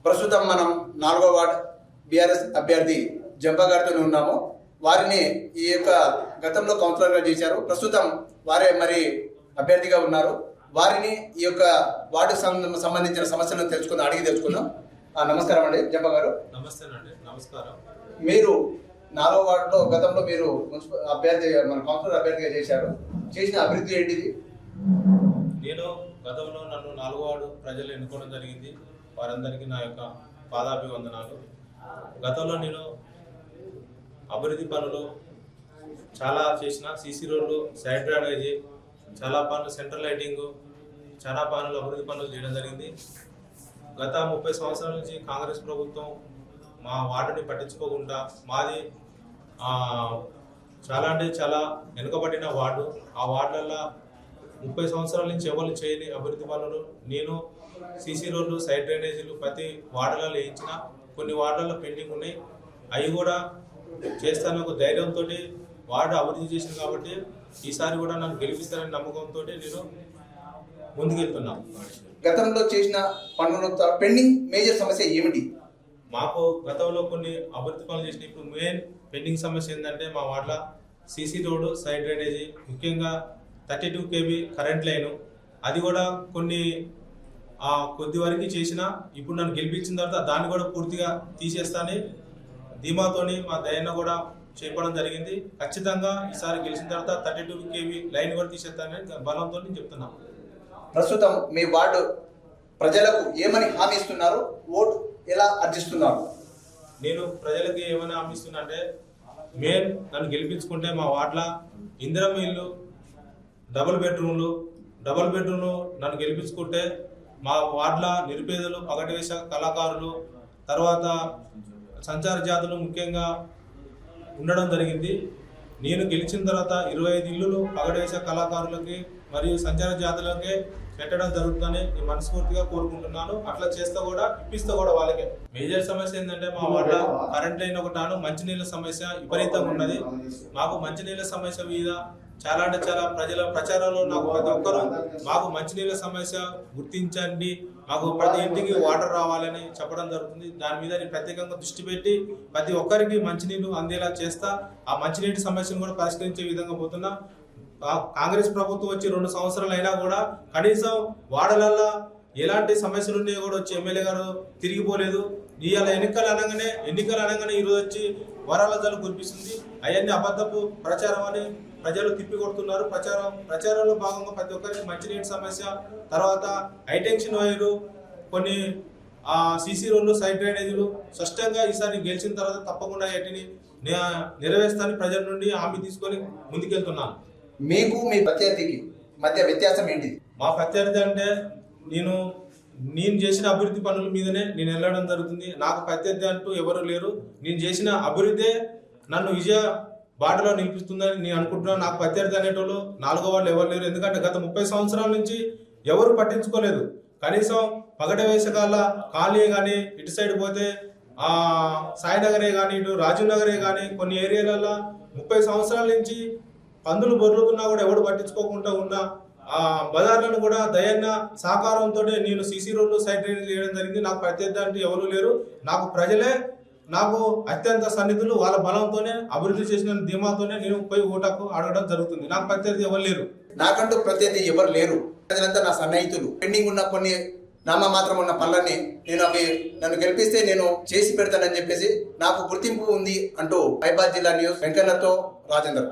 ప్రస్తుతం మనం 4వ వార్డ్ బీఆర్ఎస్ అభ్యర్థి జంపా గారితో ఉన్నాము. వారిని ఈ యొక్క గతంలో కౌన్సిలర్గా చేశారు. ప్రస్తుతం వారే మరి అభ్యర్థిగా ఉన్నారు. వారిని ఈ యొక్క వార్డు సంబంధించిన సమస్యలను తెలుసుకుందాం. నమస్కారం అండి జంపా గారు. నమస్కారం. మీరు 4వ వార్డులో గతంలో మీరు మున్సిపల్ అభ్యర్థి మన కౌన్సిలర్ అభ్యర్థిగా చేశారు. చేసిన అభివృద్ధి ఏంటిది? నేను గతంలో నన్ను 4వ వార్డు ప్రజలు ఎన్నుకోవడం జరిగింది. వారందరికీ నా యొక్క పాదాభివందనాలు. గతంలో నేను అభివృద్ధి పనులు చాలా చేసిన. సీసీ రోడ్లు, సైడ్ డ్రైనేజీ, చాలా పనులు, సెంట్రల్ లైటింగ్, చాలా పనులు, అభివృద్ధి పనులు చేయడం జరిగింది. గత 30 సంవత్సరాల నుంచి కాంగ్రెస్ ప్రభుత్వం మా వార్డుని పట్టించుకోకుండా, మాది చాలా అంటే చాలా వెనుకబడిన వార్డు. ఆ వార్డులలో 30 సంవత్సరాల నుంచి ఎవరు చేయని అభివృద్ధి పనులు నేను సీసీ రోడ్లు, సైడ్ డ్రైనేజీలు ప్రతి వార్డులలో వేయించిన. కొన్ని వార్డులలో పెండింగ్ ఉన్నాయి, అవి కూడా చేస్తాను ఒక ధైర్యంతో వార్డు అభివృద్ధి చేసింది. కాబట్టి ఈసారి కూడా నన్ను గెలిపిస్తారనే నమ్మకంతో నేను ముందుకెళ్తున్నాను. గతంలో చేసిన పనులు పెండింగ్ మేజర్ సమస్య ఏమిటి? మాకు గతంలో కొన్ని అభివృద్ధి పనులు చేసిన. ఇప్పుడు మెయిన్ పెండింగ్ సమస్య ఏంటంటే మా వార్డులో సీసీ రోడ్డు, సైడ్ డ్రైనేజీ, ముఖ్యంగా 32 kV కరెంట్ లైను, అది కూడా కొద్ది వరకు చేసిన. ఇప్పుడు నన్ను గెలిపించిన తర్వాత దాన్ని కూడా పూర్తిగా తీసేస్తానని ధీమాతోని మా దయన్న కూడా చెప్పడం జరిగింది. ఖచ్చితంగా ఈసారి గెలిచిన తర్వాత 32 kV లైన్ కూడా తీసేస్తానని బలంతో చెప్తున్నాను. ప్రస్తుతం మీ వార్డు ప్రజలకు ఏమని హామీ ఇస్తున్నారు? ఓటు ఎలా అర్జిస్తున్నారు? నేను ప్రజలకి ఏమని హామీ ఇస్తున్నా అంటే, మెయిన్ నన్ను గెలిపించుకుంటే మా వార్డులో ఇందిరమ్మ ఇల్లు, డబుల్ బెడ్రూమ్లు నన్ను గెలిపించుకుంటే మా వార్డులో నిరుపేదలు, పగటివేష కళాకారులు, తర్వాత సంచార జాతులు ముఖ్యంగా ఉండడం జరిగింది. నేను గెలిచిన తర్వాత 25 ఇల్లులు పగటివేష కళాకారులకి మరియు సంచార జాతులకే పెట్టడం జరుగుతుందని నేను మనస్ఫూర్తిగా కోరుకుంటున్నాను. అట్లా చేస్తా కూడా ఇప్పిస్తా కూడా వాళ్ళకే. మేజర్ సమస్య ఏంటంటే మా వార్డులో కరెంట్ లైన్ ఒకటాను, మంచినీళ్ళ సమస్య విపరీతంగా ఉన్నది. మాకు మంచినీళ్ళ సమస్య మీద చాలా అంటే చాలా ప్రజల ప్రచారంలో నాకు ప్రతి ఒక్కరూ మాకు మంచినీళ్ళ సమస్య గుర్తించండి, మాకు ప్రతి ఇంటికి వాటర్ రావాలని చెప్పడం జరుగుతుంది. దాని మీద నేను ప్రత్యేకంగా దృష్టి పెట్టి ప్రతి ఒక్కరికి మంచినీళ్ళు అందేలా చేస్తా. ఆ మంచినీటి సమస్యను కూడా పరిష్కరించే విధంగా పోతున్నా. కాంగ్రెస్ ప్రభుత్వం వచ్చి 2 సంవత్సరాలు అయినా కూడా కనీసం వార్డులల్లో ఎలాంటి సమస్యలు ఉన్నాయో కూడా వచ్చి ఎమ్మెల్యే గారు తిరిగిపోలేదు. ఇవాళ ఎన్నికలు అనగానే ఈరోజు వచ్చి వరాల జలు కురిపిస్తుంది. అవన్నీ అబద్ధపు ప్రచారం అని ప్రజలు తిప్పి కొడుతున్నారు. ప్రచారంలో భాగంగా ప్రతి ఒక్కరికి మంచినీటి సమస్య, తర్వాత హైటెన్షన్ వైరు, కొన్ని సీసీ రోడ్లు, సైడ్ డ్రైనేజీలు స్పష్టంగా ఈసారి గెలిచిన తర్వాత తప్పకుండా వాటిని నెరవేర్స్తానని ప్రజల నుండి హామీ తీసుకొని ముందుకెళ్తున్నాను. మీకు మీ ప్రత్యర్థికి మధ్య వ్యత్యాసం ఏంటి? మా ప్రత్యర్థి అంటే నేను చేసిన అభివృద్ధి పనుల మీదనే నేను వెళ్ళడం జరుగుతుంది. నాకు ప్రత్యర్థి అంటూ ఎవరు లేరు. నేను చేసిన అభివృద్ధి నన్ను విజయ బాటలో నిలిపిస్తుందని నేను అనుకుంటున్నాను. నాకు ప్రత్యర్థి అనేటోళ్ళు 4వ వార్డులో ఎవరు లేరు. ఎందుకంటే గత 30 సంవత్సరాల నుంచి ఎవరు పట్టించుకోలేదు. కనీసం పగటి వేసకాల కాలనీ కానీ, ఇటు సైడ్ పోతే సాయినగరే కానీ, ఇటు రాజీవ్ నగరే కానీ, కొన్ని ఏరియాలలో 30 సంవత్సరాల నుంచి పందులు బొర్లుతున్నా కూడా ఎవరు పట్టించుకోకుండా ఉన్న బజార్లను కూడా దయన్న సహకారంతో నేను సీసీ రోడ్లు, సైడ్ డ్రైనేజ్ చేయడం జరిగింది. నాకు ప్రత్యర్థి అంటే ఎవరు లేరు. నాకు ప్రజలే నాకు అత్యంత సన్నిధులు. వాళ్ళ బలంతోనే అభివృద్ధి చేసిన ధీమాతోనే నేను పోయి ఓటకు అడగడం జరుగుతుంది. నాకు ప్రత్యర్థి ఎవరు లేరు. నాకంటూ ప్రత్యర్థి ఎవరు లేరు. ప్రజలంతా నా సన్నిహితులు. పెండింగ్ ఉన్న కొన్ని నామమాత్రం ఉన్న పనులని నన్ను గెలిపిస్తే నేను చేసి పెడతానని చెప్పేసి నాకు గుర్తింపు ఉంది అంటూ మహబూబాబాద్ జిల్లా న్యూస్ వెంకన్నతో రాజేందర్.